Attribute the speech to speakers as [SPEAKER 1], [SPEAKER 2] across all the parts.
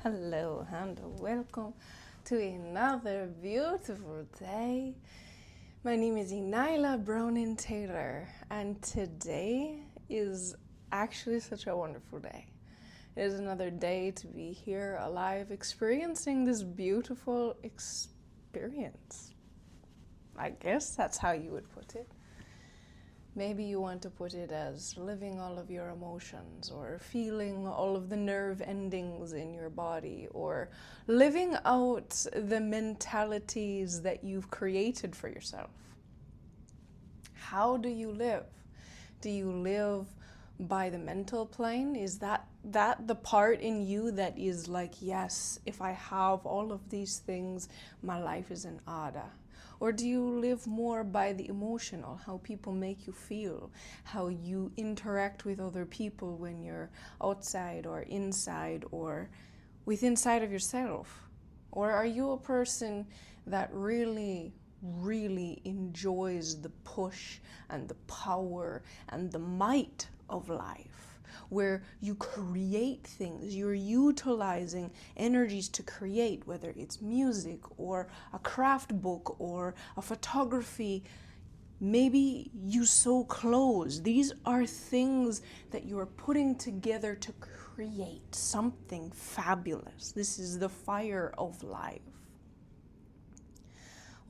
[SPEAKER 1] Hello and welcome to another beautiful day. My name is ENYELAH Taylor, and today is actually such a wonderful day. It is another day to be here alive, experiencing this beautiful experience. I guess that's how you would put it. Maybe you want to put it as living all of your emotions, or feeling all of the nerve endings in your body, or living out the mentalities that you've created for yourself. How do you live? Do you live by the mental plane? Is that the part in you that is like, yes, if I have all of these things, my life is in order? Or do you live more by the emotional, how people make you feel, how you interact with other people when you're outside or inside or inside of yourself? Or are you a person that really enjoys the push and the power and the might of life, where you create things, you're utilizing energies to create, whether it's music or a craft book or a photography? Maybe you sew clothes. These are things that you are putting together to create something fabulous. This is the fire of life.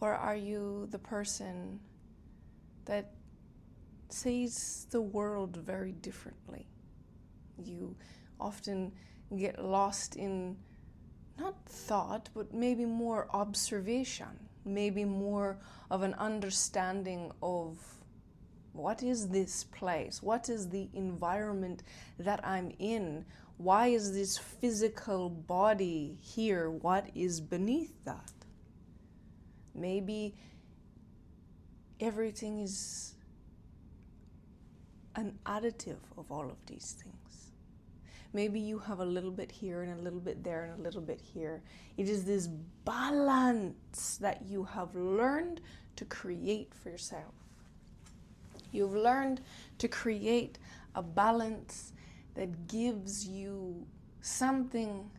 [SPEAKER 1] Or are you the person that sees the world very differently? You often get lost in not thought, but maybe more observation, maybe more of an understanding of what is this place, what is the environment that I'm in, why is this physical body here, what is beneath that? Maybe everything is an additive of all of these things. Maybe you have a little bit here and a little bit there and a little bit here. It is this balance that you have learned to create for yourself. You've learned to create a balance that gives you something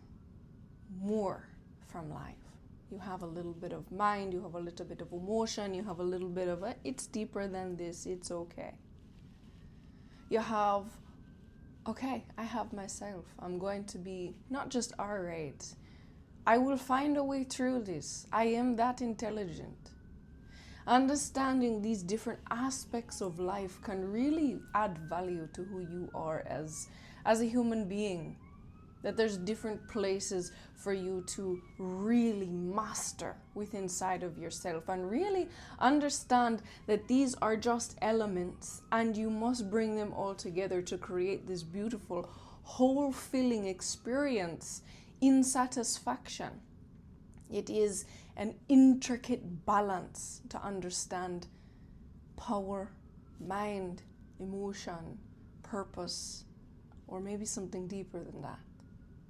[SPEAKER 1] more from life. You have a little bit of mind, you have a little bit of emotion, you have a little bit of it's deeper than this, it's okay. You have, okay, I have myself. I'm going to be not just alright. I will find a way through this. I am that intelligent. Understanding these different aspects of life can really add value to who you are as a human being. That there's different places for you to really master within inside of yourself and really understand that these are just elements and you must bring them all together to create this beautiful whole filling experience in satisfaction. It is an intricate balance to understand power, mind, emotion, purpose, or maybe something deeper than that.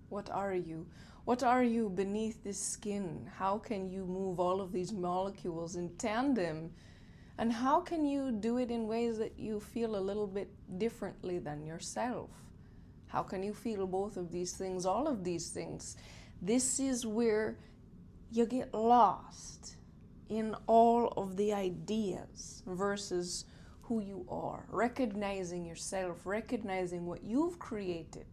[SPEAKER 1] What are you? What are you beneath this skin? How can you move all of these molecules in tandem? And how can you do it in ways that you feel a little bit differently than yourself? How can you feel both of these things, all of these things? This is where you get lost in all of the ideas versus who you are, recognizing yourself, recognizing what you've created.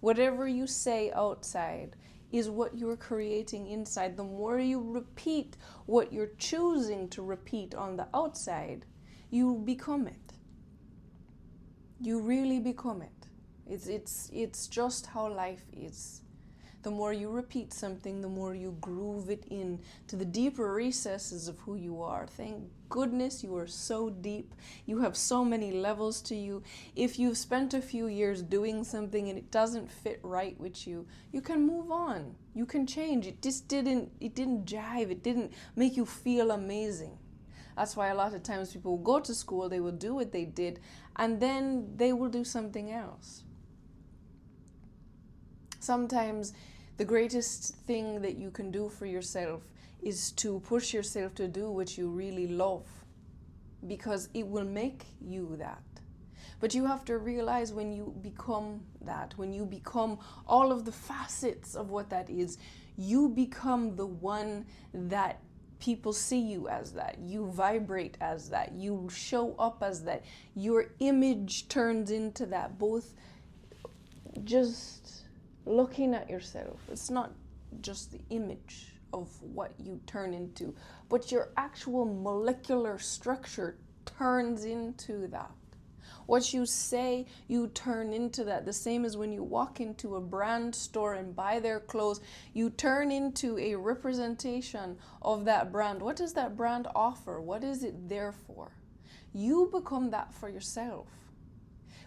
[SPEAKER 1] Whatever you say outside is what you're creating inside. The more you repeat what you're choosing to repeat on the outside, you become it. You really become it. It's just how life is. The more you repeat something, the more you groove it in to the deeper recesses of who you are. Thank goodness you are so deep. You have so many levels to you. If you've spent a few years doing something and it doesn't fit right with you, you can move on. You can change. It didn't jive. It didn't make you feel amazing. That's why a lot of times people will go to school, they will do what they did, and then they will do something else. Sometimes the greatest thing that you can do for yourself is to push yourself to do what you really love, because it will make you that. But you have to realize when you become that, when you become all of the facets of what that is, you become the one that people see you as that. You vibrate as that. You show up as that. Your image turns into that. Both just looking at yourself. It's not just the image of what you turn into, but your actual molecular structure turns into that. What you say, you turn into that. The same as when you walk into a brand store and buy their clothes, you turn into a representation of that brand. What does that brand offer? What is it there for? You become that for yourself.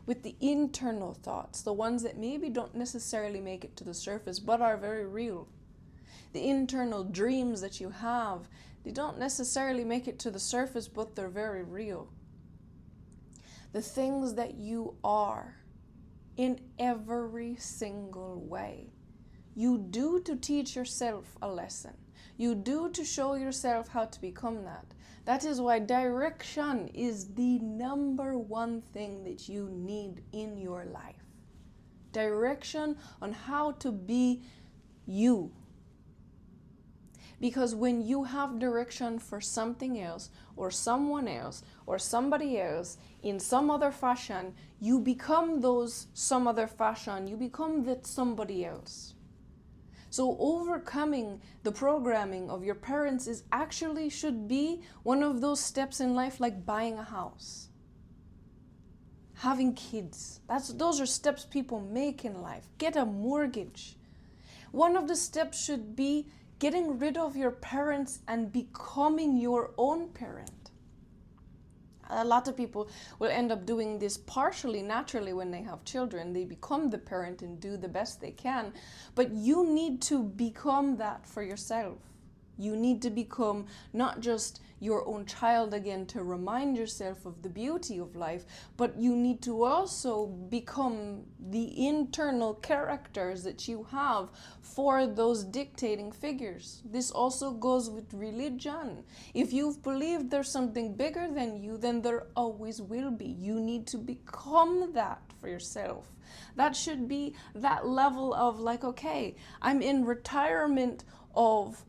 [SPEAKER 1] With the internal thoughts, the ones that maybe don't necessarily make it to the surface, but are very real. The internal dreams that you have, they don't necessarily make it to the surface, but they're very real. The things that you are in every single way, you do to teach yourself a lesson. You do to show yourself how to become that. That is why direction is the number one thing that you need in your life. Direction on how to be you. Because when you have direction for something else or someone else or somebody else in some other fashion, you become those some other fashion. You become that somebody else. So overcoming the programming of your parents is actually should be one of those steps in life, like buying a house, having kids. Those are steps people make in life. Get a mortgage. One of the steps should be getting rid of your parents and becoming your own parent. A lot of people will end up doing this partially, naturally, when they have children. They become the parent and do the best they can. But you need to become that for yourself. You need to become not just your own child again to remind yourself of the beauty of life, but you need to also become the internal characters that you have for those dictating figures. This also goes with religion. If you've believed there's something bigger than you, then there always will be. You need to become that for yourself. That should be that level of like, okay, I'm in retirement of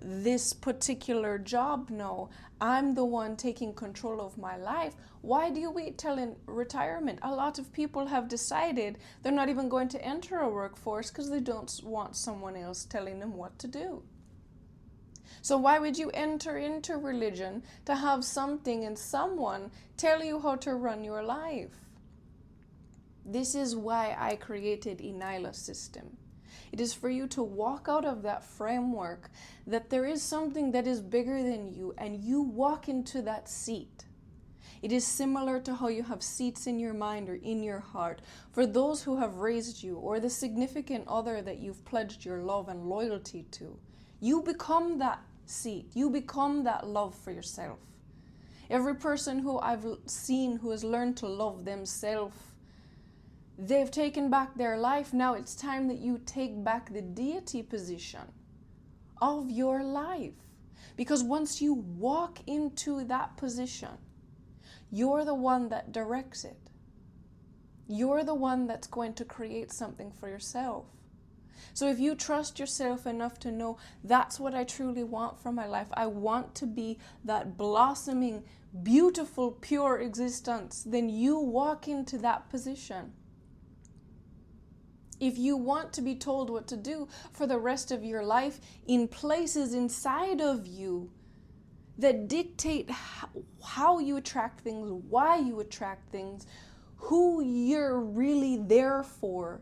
[SPEAKER 1] this particular job. No, I'm the one taking control of my life. Why do you wait till in retirement? A lot of people have decided they're not even going to enter a workforce because they don't want someone else telling them what to do. So why would you enter into religion to have something and someone tell you how to run your life? This is why I created ENYELAH system. It is for you to walk out of that framework that there is something that is bigger than you and you walk into that seat. It is similar to how you have seats in your mind or in your heart for those who have raised you or the significant other that you've pledged your love and loyalty to. You become that seat. You become that love for yourself. Every person who I've seen who has learned to love themselves, they've taken back their life. Now it's time that you take back the deity position of your life. Because once you walk into that position, you're the one that directs it. You're the one that's going to create something for yourself. So if you trust yourself enough to know that's what I truly want for my life, I want to be that blossoming, beautiful, pure existence, then you walk into that position. If you want to be told what to do for the rest of your life in places inside of you that dictate how you attract things, why you attract things, who you're really there for,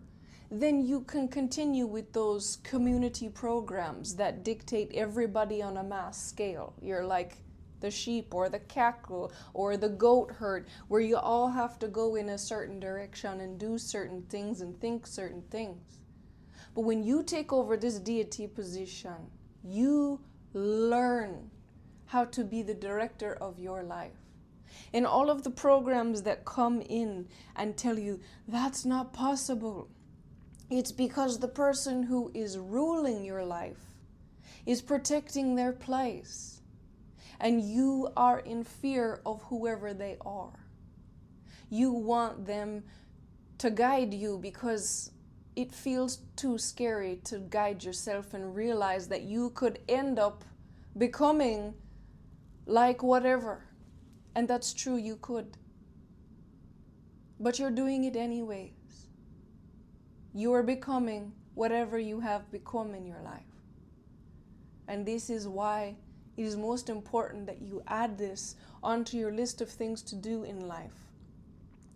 [SPEAKER 1] then you can continue with those community programs that dictate everybody on a mass scale. You're like the sheep or the cattle or the goat herd, where you all have to go in a certain direction and do certain things and think certain things. But when you take over this deity position, you learn how to be the director of your life. And all of the programs that come in and tell you that's not possible, it's because the person who is ruling your life is protecting their place. And you are in fear of whoever they are. You want them to guide you because it feels too scary to guide yourself and realize that you could end up becoming like whatever. And that's true, you could. But you're doing it anyways. You are becoming whatever you have become in your life. And this is why it is most important that you add this onto your list of things to do in life,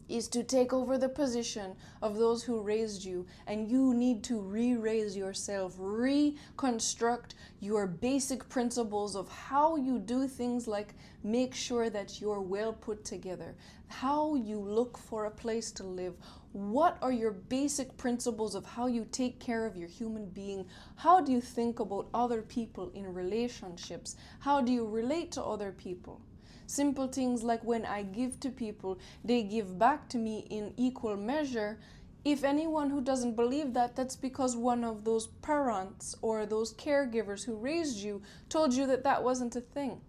[SPEAKER 1] is to take over the position of those who raised you, and you need to re-raise yourself, reconstruct your basic principles of how you do things, like make sure that you're well put together, how you look for a place to live, what are your basic principles of how you take care of your human being, how do you think about other people in relationships, how do you relate to other people. Simple things like when I give to people, they give back to me in equal measure. If anyone who doesn't believe that, that's because one of those parents or those caregivers who raised you told you that that wasn't a thing.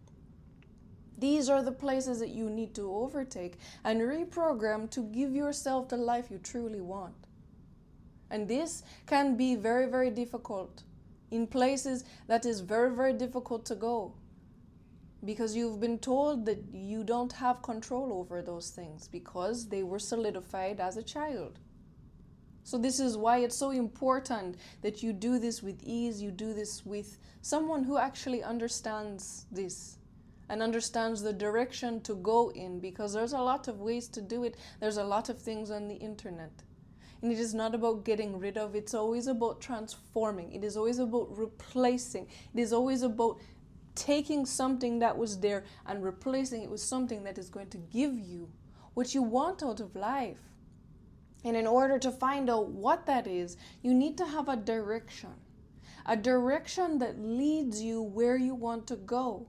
[SPEAKER 1] These are the places that you need to overtake and reprogram to give yourself the life you truly want. And this can be very, very difficult in places that is very, very difficult to go, because you've been told that you don't have control over those things because they were solidified as a child. So this is why it's so important that you do this with ease, you do this with someone who actually understands this and understands the direction to go in, because there's a lot of ways to do it. There's a lot of things on the internet. And it is not about getting rid of, it's always about transforming. It is always about replacing. It is always about taking something that was there and replacing it with something that is going to give you what you want out of life. And in order to find out what that is, you need to have a direction that leads you where you want to go.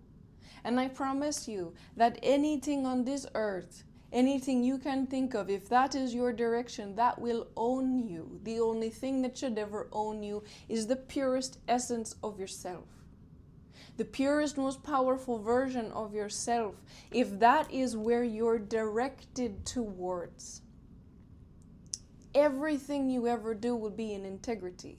[SPEAKER 1] And I promise you that anything on this earth, anything you can think of, if that is your direction, that will own you. The only thing that should ever own you is the purest essence of yourself. The purest, most powerful version of yourself, if that is where you're directed towards, everything you ever do will be in integrity.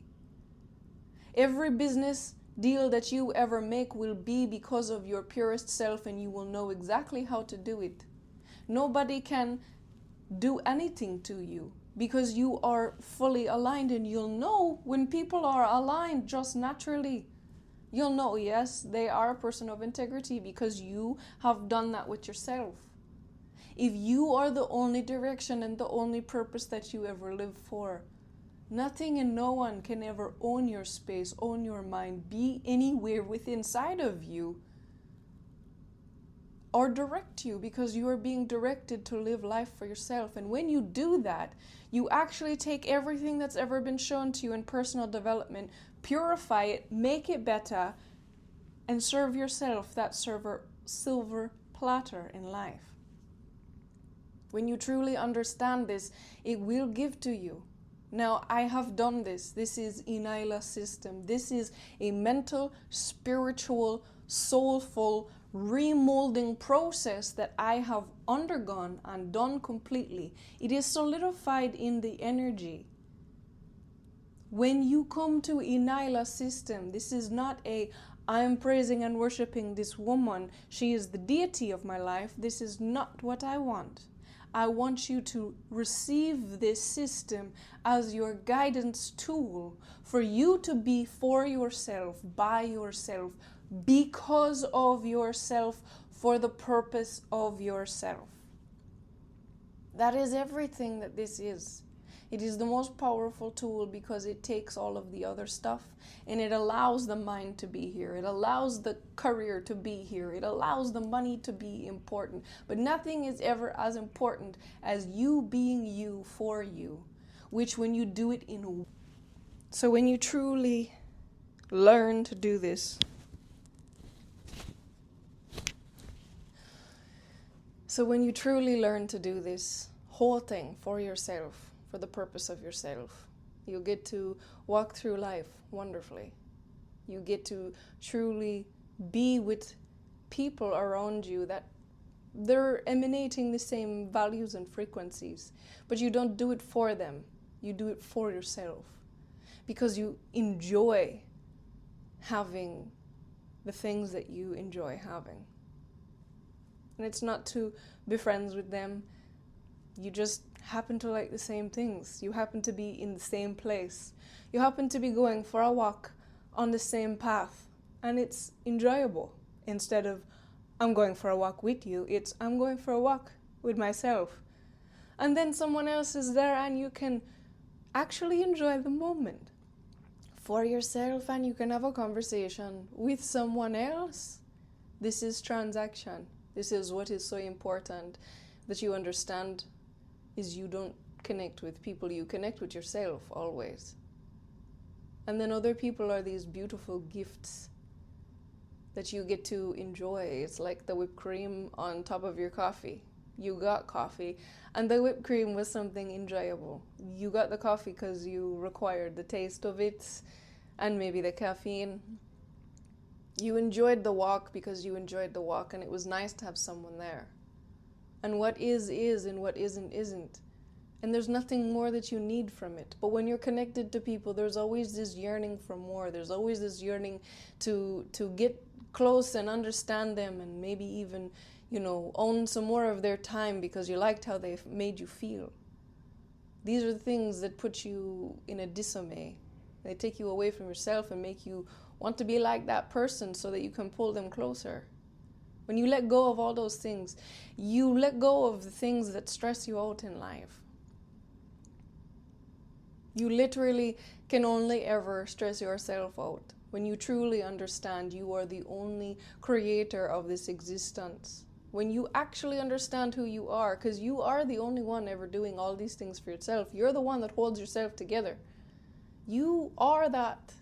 [SPEAKER 1] Every business deal that you ever make will be because of your purest self, and you will know exactly how to do it. Nobody can do anything to you because you are fully aligned, and you'll know when people are aligned just naturally. You'll know, yes, they are a person of integrity because you have done that with yourself. If you are the only direction and the only purpose that you ever live for, nothing and no one can ever own your space, own your mind, be anywhere within inside of you, or direct you, because you are being directed to live life for yourself. And when you do that, you actually take everything that's ever been shown to you in personal development, purify it, make it better, and serve yourself that silver platter in life. When you truly understand this, it will give to you. Now, I have done this. This is ENYELAH system. This is a mental, spiritual, soulful remolding process that I have undergone and done completely. It is solidified in the energy. When you come to ENYELAH system, this is not I'm praising and worshiping this woman, she is the deity of my life. This is not what I want. I want you to receive this system as your guidance tool for you to be for yourself, by yourself, because of yourself, for the purpose of yourself. That is everything that this is. It is the most powerful tool because it takes all of the other stuff and it allows the mind to be here. It allows the career to be here. It allows the money to be important. But nothing is ever as important as you being you for you, which when you do it in... So when you truly learn to do this, whole thing for yourself, for the purpose of yourself, you get to walk through life wonderfully. You get to truly be with people around you that They're emanating the same values and frequencies, but you don't do it for them. You do it for yourself because you enjoy having the things that you enjoy having. And it's not to be friends with them. You just happen to like the same things. You happen to be in the same place. You happen to be going for a walk on the same path, and it's enjoyable. Instead of I'm going for a walk with you, it's I'm going for a walk with myself. And then someone else is there and you can actually enjoy the moment for yourself, and you can have a conversation with someone else. This is transaction. This is what is so important that you understand, is you don't connect with people, you connect with yourself always. And then other people are these beautiful gifts that you get to enjoy. It's like the whipped cream on top of your coffee. You got coffee, and the whipped cream was something enjoyable. You got the coffee because you required the taste of it and maybe the caffeine. You enjoyed the walk because you enjoyed the walk, and it was nice to have someone there. And what is, and what isn't. And there's nothing more that you need from it. But when you're connected to people, there's always this yearning for more. There's always this yearning to get close and understand them, and maybe even, own some more of their time because you liked how they made you feel. These are the things that put you in a disarray. They take you away from yourself and make you want to be like that person so that you can pull them closer. When you let go of all those things, you let go of the things that stress you out in life. You literally can only ever stress yourself out when you truly understand you are the only creator of this existence. When you actually understand who you are, because you are the only one ever doing all these things for yourself. You're the one that holds yourself together. You are that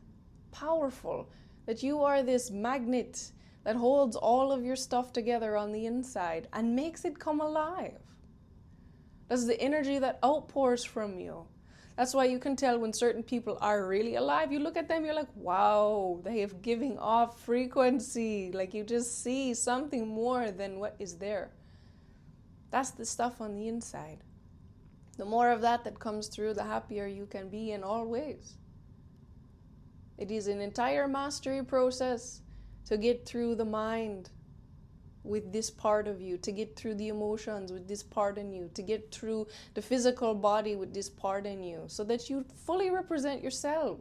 [SPEAKER 1] powerful, that you are this magnet that holds all of your stuff together on the inside and makes it come alive. That's the energy that outpours from you. That's why you can tell when certain people are really alive. You look at them, you're like, wow, they have giving off frequency. Like you just see something more than what is there. That's the stuff on the inside. The more of that comes through, the happier you can be in all ways. It is an entire mastery process to get through the mind with this part of you, to get through the emotions with this part in you, to get through the physical body with this part in you, so that you fully represent yourself.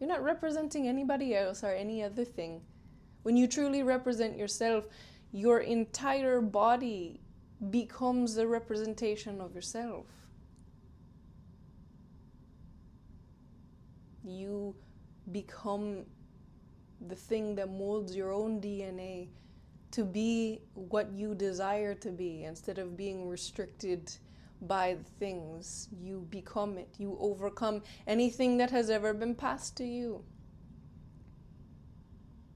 [SPEAKER 1] You're not representing anybody else or any other thing. When you truly represent yourself, your entire body becomes the representation of yourself. You become the thing that molds your own DNA to be what you desire to be. Instead of being restricted by the things, you become it. You overcome anything that has ever been passed to you.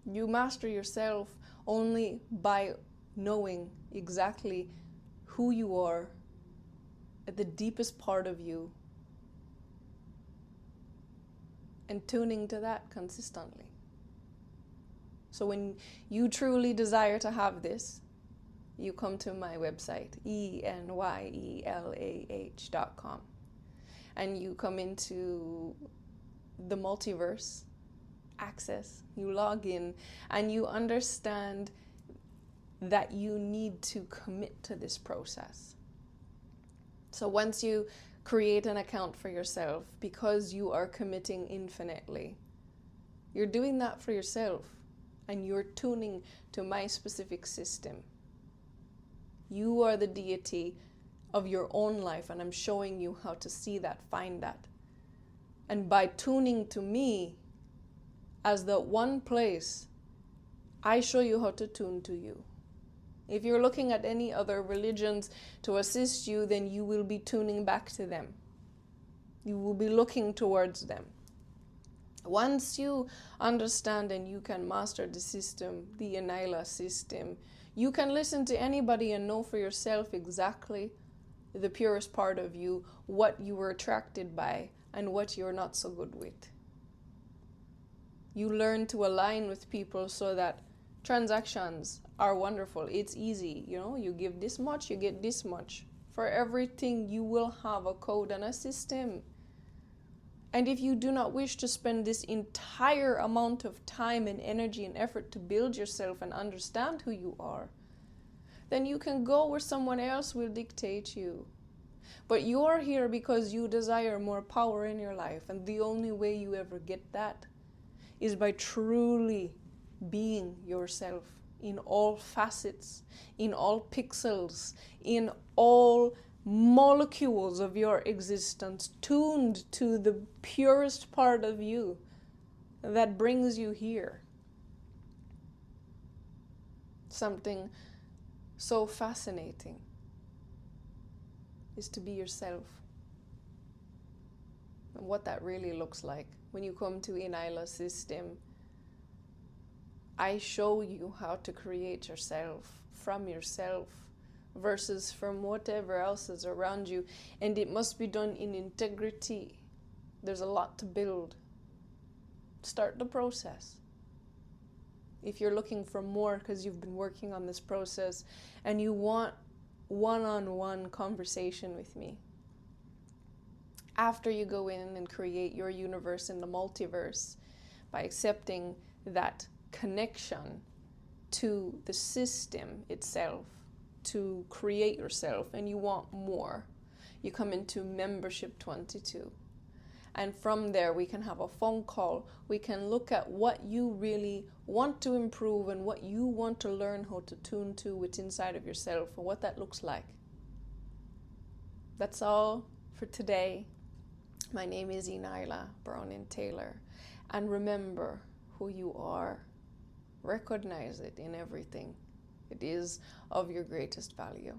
[SPEAKER 1] You master yourself only by knowing exactly who you are at the deepest part of you and tuning to that consistently. So when you truly desire to have this, you come to my website, ENYELAH.com, and you come into the multiverse access. You log in and you understand that you need to commit to this process. So once you create an account for yourself, because you are committing infinitely, you're doing that for yourself. And you're tuning to my specific system. You are the deity of your own life, and I'm showing you how to see that, find that. And by tuning to me as the one place, I show you how to tune to you. If you're looking at any other religions to assist you, then you will be tuning back to them. You will be looking towards them. Once you understand and you can master the system, the ENYELAH system, you can listen to anybody and know for yourself exactly the purest part of you, what you were attracted by and what you're not so good with. You learn to align with people so that Transactions are wonderful. It's easy. You know, you give this much, you get this much. For everything, you will have a code and a system. And if you do not wish to spend this entire amount of time and energy and effort to build yourself and understand who you are, then you can go where someone else will dictate you. But you are here because you desire more power in your life. And the only way you ever get that is by truly being yourself in all facets, in all pixels, in all molecules of your existence, tuned to the purest part of you that brings you here. Something so fascinating is to be yourself. And what that really looks like. When you come to ENYELAH system, I show you how to create yourself from yourself versus from whatever else is around you. And it must be done in integrity. There's a lot to build. Start the process. If you're looking for more because you've been working on this process and you want one-on-one conversation with me, after you go in and create your universe in the multiverse by accepting that connection to the system itself to create yourself, and you want more, you come into membership 22. And from there we can have a phone call. We can look at what you really want to improve and what you want to learn how to tune to within inside of yourself and what that looks like. That's all for today. My name is ENYELAH Taylor, and remember who you are. Recognize it in everything. It is of your greatest value.